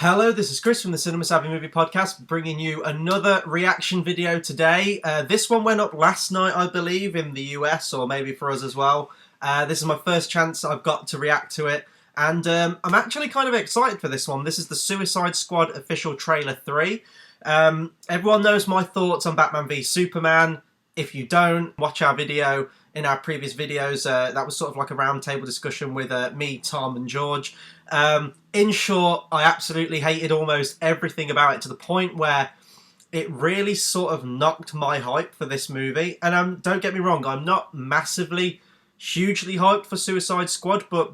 Hello, this is Chris from the Cinema Savvy Movie Podcast, bringing you another reaction video today. This one went up last night, I believe, in the US, or maybe for us as well. This is my first chance I've got to react to it, and I'm actually kind of excited for this one. This is the Suicide Squad official trailer 3. Everyone knows my thoughts on Batman v Superman. If you don't, watch our video. In our previous videos, that was sort of like a roundtable discussion with me, Tom, and George. In short, I absolutely hated almost everything about it to the point where it really sort of knocked my hype for this movie. And don't get me wrong, I'm not massively, hugely hyped for Suicide Squad, but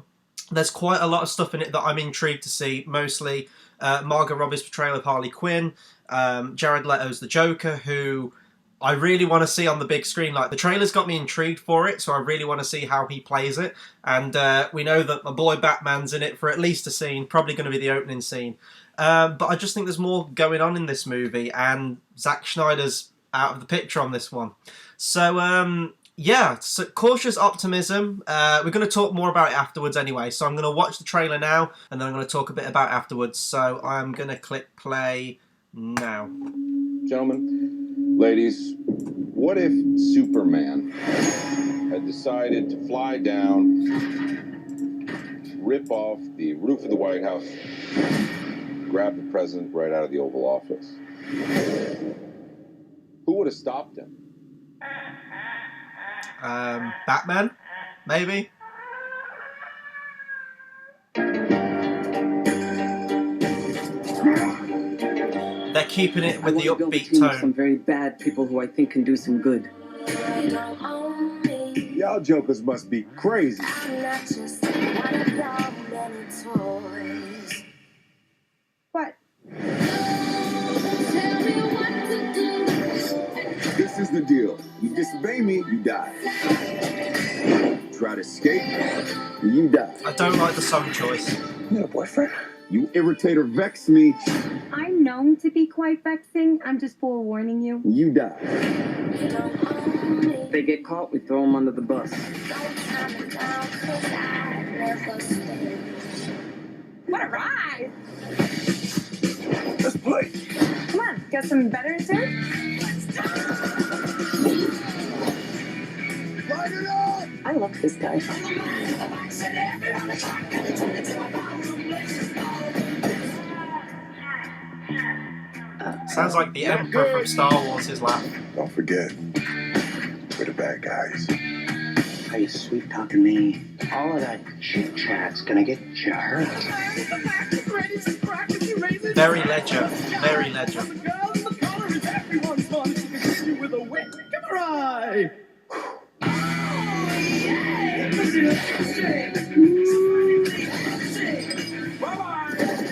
there's quite a lot of stuff in it that I'm intrigued to see. Mostly Margot Robbie's portrayal of Harley Quinn, Jared Leto's the Joker, who I really want to see on the big screen. Like, the trailer's got me intrigued for it, so I really want to see how he plays it. And we know that my boy Batman's in it for at least a scene, probably going to be the opening scene. But I just think there's more going on in this movie, and Zack Snyder's out of the picture on this one. So, yeah, so cautious optimism. We're going to talk more about it afterwards anyway, so I'm going to watch the trailer now, and then I'm going to talk a bit about it afterwards. So I'm going to click play now. Gentlemen, ladies, what if Superman had decided to fly down, rip off the roof of the White House, grab the president right out of the Oval Office? Who would have stopped him? Batman, maybe? They're keeping it with the upbeat tone. Some very bad people who I think can do some good. Y'all jokers must be crazy. What? This is the deal. You disobey me, you die. Try to escape, you die. I don't like the song choice. You got a boyfriend? You irritate or vex me, I'm known to be quite vexing. I'm just forewarning you. you die. If they get caught, we throw them under the bus. What a ride! Let's play. Come on, got some better too? Light it up! I love this guy. Sounds like the Emperor from Star Wars is laughing. Don't forget, we're the bad guys. Are you sweet talking me? All of that chit chat's gonna get you hurt. Very Ledger. Very Ledger.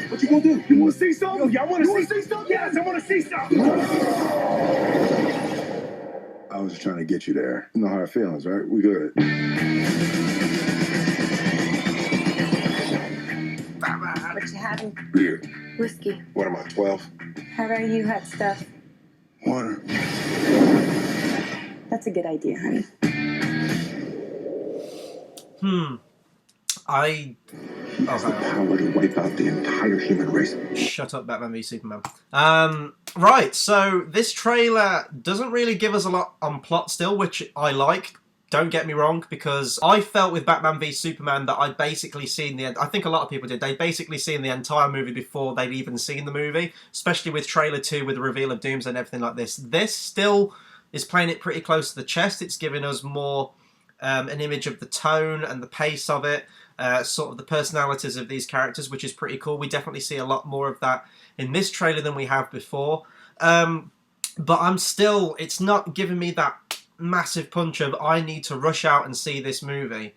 What you gonna do? You wanna see something? Y'all wanna see something? Yes, I wanna see something! I was just trying to get you there. You know how it feels, right? We good. What you having? Beer. Whiskey. What am I, 12? How about you, hot stuff? Water. That's a good idea, honey. Has the power to wipe out the entire human race. Shut up, Batman v Superman. Right, so this trailer doesn't really give us a lot on plot still, which I like. Don't get me wrong, because I felt with Batman v Superman that I'd basically seen the end. I think a lot of people did. They'd basically seen the entire movie before they'd even seen the movie, especially with trailer 2 with the reveal of Doomsday and everything like this. This still is playing it pretty close to the chest. It's giving us more an image of the tone and the pace of it, sort of the personalities of these characters, which is pretty cool. We definitely see a lot more of that in this trailer than we have before. But it's not giving me that massive punch of I need to rush out and see this movie.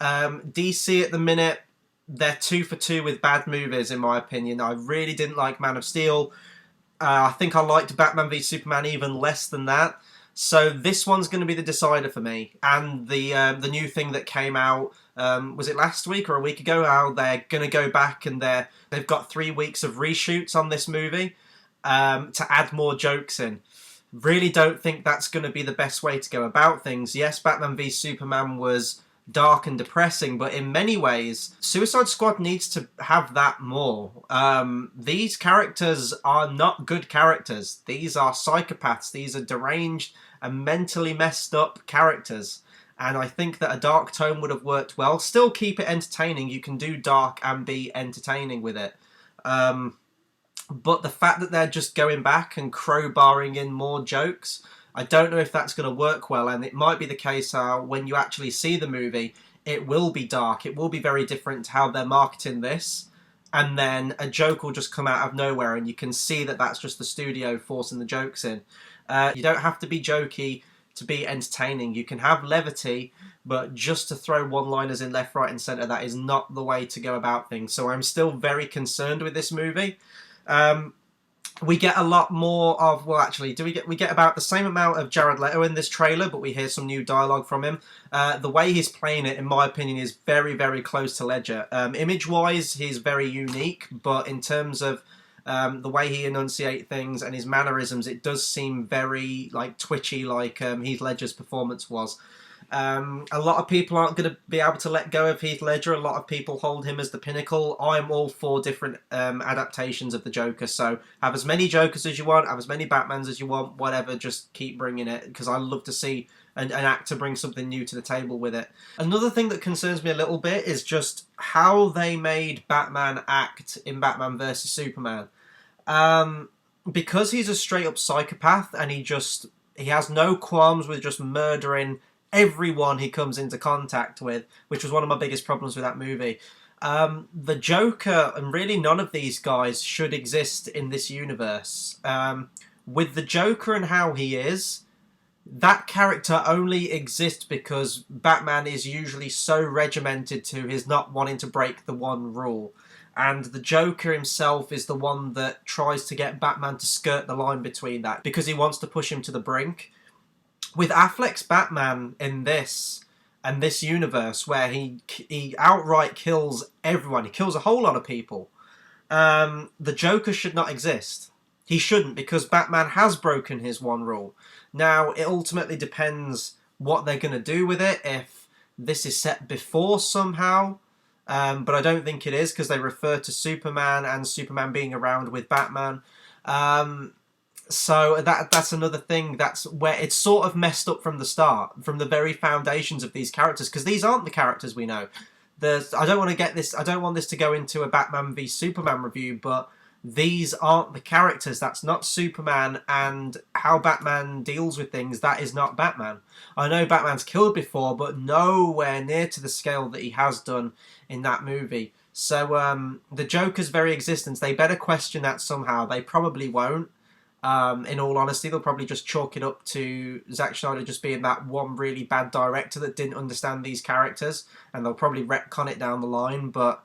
DC at the minute, they're 2 for 2 with bad movies, in my opinion. I really didn't like Man of Steel. I think I liked Batman v Superman even less than that. So this one's going to be the decider for me. And the new thing that came out, was it last week or a week ago, how they're going to go back and they've got 3 weeks of reshoots on this movie to add more jokes in. Really don't think that's going to be the best way to go about things. Yes, Batman v Superman was dark and depressing, but in many ways, Suicide Squad needs to have that more. These characters are not good characters. These are psychopaths. These are deranged and mentally messed up characters. And I think that a dark tone would have worked well. Still keep it entertaining. You can do dark and be entertaining with it. But the fact that they're just going back and crowbarring in more jokes, I don't know if that's going to work well. And it might be the case when you actually see the movie, it will be dark. It will be very different to how they're marketing this. And then a joke will just come out of nowhere, and you can see that that's just the studio forcing the jokes in. You don't have to be jokey to be entertaining. You can have levity, but just to throw one-liners in left, right, and centre, that is not the way to go about things. So I'm still very concerned with this movie. We get a lot more of, well, actually, we get about the same amount of Jared Leto in this trailer, but we hear some new dialogue from him. The way he's playing it, in my opinion, is very, very close to Ledger. Image-wise, he's very unique, but in terms of the way he enunciates things and his mannerisms, it does seem very like twitchy, like Heath Ledger's performance was. A lot of people aren't going to be able to let go of Heath Ledger. A lot of people hold him as the pinnacle. I'm all for different adaptations of the Joker, so have as many Jokers as you want, have as many Batmans as you want, whatever, just keep bringing it, because I love to see an actor bring something new to the table with it. Another thing that concerns me a little bit is just how they made Batman act in Batman vs Superman. Because he's a straight up psychopath and he has no qualms with just murdering everyone he comes into contact with, which was one of my biggest problems with that movie. The Joker, and really none of these guys should exist in this universe. With the Joker and how he is, that character only exists because Batman is usually so regimented to his not wanting to break the one rule. And the Joker himself is the one that tries to get Batman to skirt the line between that, because he wants to push him to the brink. With Affleck's Batman in this universe, where he outright kills everyone, he kills a whole lot of people, the Joker should not exist. He shouldn't, because Batman has broken his one rule. Now, it ultimately depends what they're going to do with it, if this is set before somehow, but I don't think it is, because they refer to Superman and Superman being around with Batman. So that's another thing. That's where it's sort of messed up from the start, from the very foundations of these characters, because these aren't the characters we know. I don't want this to go into a Batman v Superman review, but these aren't the characters. That's not Superman, and how Batman deals with things, that is not Batman. I know Batman's killed before, but nowhere near to the scale that he has done in that movie. So the Joker's very existence, they better question that somehow. They probably won't. In all honesty, they'll probably just chalk it up to Zack Snyder just being that one really bad director that didn't understand these characters, and they'll probably retcon it down the line. But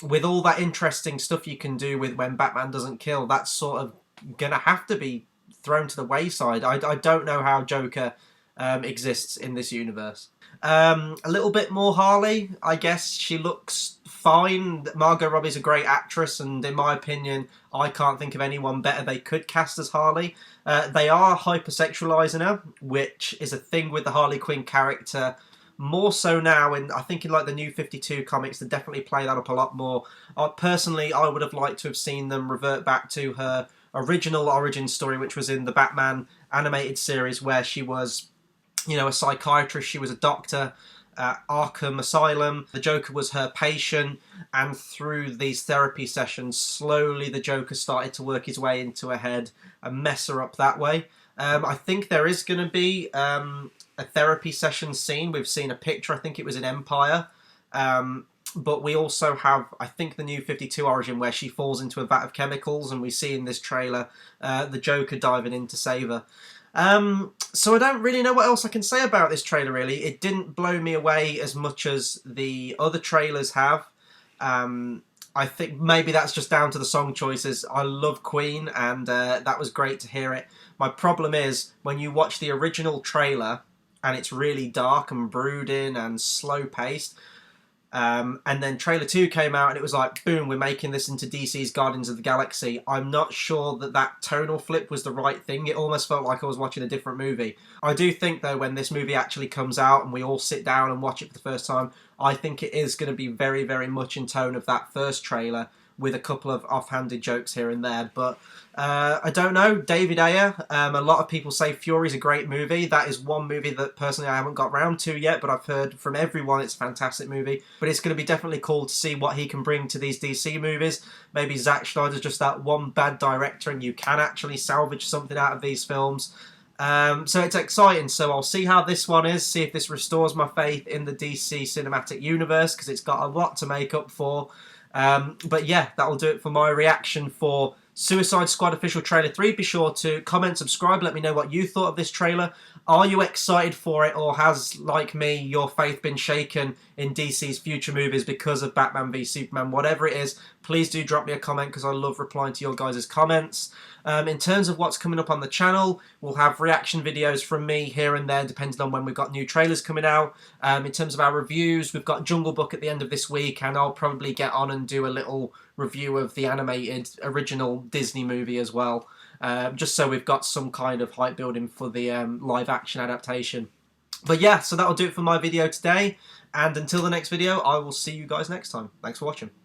with all that interesting stuff you can do with when Batman doesn't kill, that's sort of gonna have to be thrown to the wayside. I don't know how Joker exists in this universe. A little bit more Harley, I guess. She looks fine. Margot Robbie's a great actress, and in my opinion, I can't think of anyone better they could cast as Harley. They are hypersexualizing her, which is a thing with the Harley Quinn character, more so now, and I think in like the New 52 comics, they definitely play that up a lot more. Personally, I would have liked to have seen them revert back to her original origin story, which was in the Batman animated series, where she was, you know, a psychiatrist. She was a doctor at Arkham Asylum. The Joker was her patient, and through these therapy sessions, slowly the Joker started to work his way into her head and mess her up that way. I think there is going to be a therapy session scene. We've seen a picture, I think it was in Empire. But we also have, I think, the New 52 origin, where she falls into a vat of chemicals, and we see in this trailer the Joker diving in to save her. So I don't really know what else I can say about this trailer, really. It didn't blow me away as much as the other trailers have. I think maybe that's just down to the song choices. I love Queen, and that was great to hear it. My problem is, when you watch the original trailer, and it's really dark and brooding and slow-paced, And then trailer 2 came out and it was like, boom, we're making this into DC's Guardians of the Galaxy. I'm not sure that that tonal flip was the right thing. It almost felt like I was watching a different movie. I do think, though, when this movie actually comes out and we all sit down and watch it for the first time, I think it is going to be very, very much in tone of that first trailer, with a couple of offhanded jokes here and there. But I don't know. David Ayer, a lot of people say Fury's a great movie. That is one movie that personally I haven't got round to yet, but I've heard from everyone it's a fantastic movie. But it's going to be definitely cool to see what he can bring to these DC movies. Maybe Zack Snyder's just that one bad director and you can actually salvage something out of these films. So it's exciting. So I'll see how this one is, see if this restores my faith in the DC cinematic universe, because it's got a lot to make up for. But yeah, that'll do it for my reaction for Suicide Squad official trailer 3. Be sure to comment, subscribe, let me know what you thought of this trailer. Are you excited for it, or has, like me, your faith been shaken in DC's future movies because of Batman v Superman? Whatever it is, please do drop me a comment, because I love replying to your guys' comments. In terms of what's coming up on the channel, we'll have reaction videos from me here and there, depending on when we've got new trailers coming out. In terms of our reviews, we've got Jungle Book at the end of this week, and I'll probably get on and do a little review of the animated original Disney movie as well. Just so we've got some kind of hype building for the live action adaptation. But yeah, so that'll do it for my video today. And until the next video, I will see you guys next time. Thanks for watching.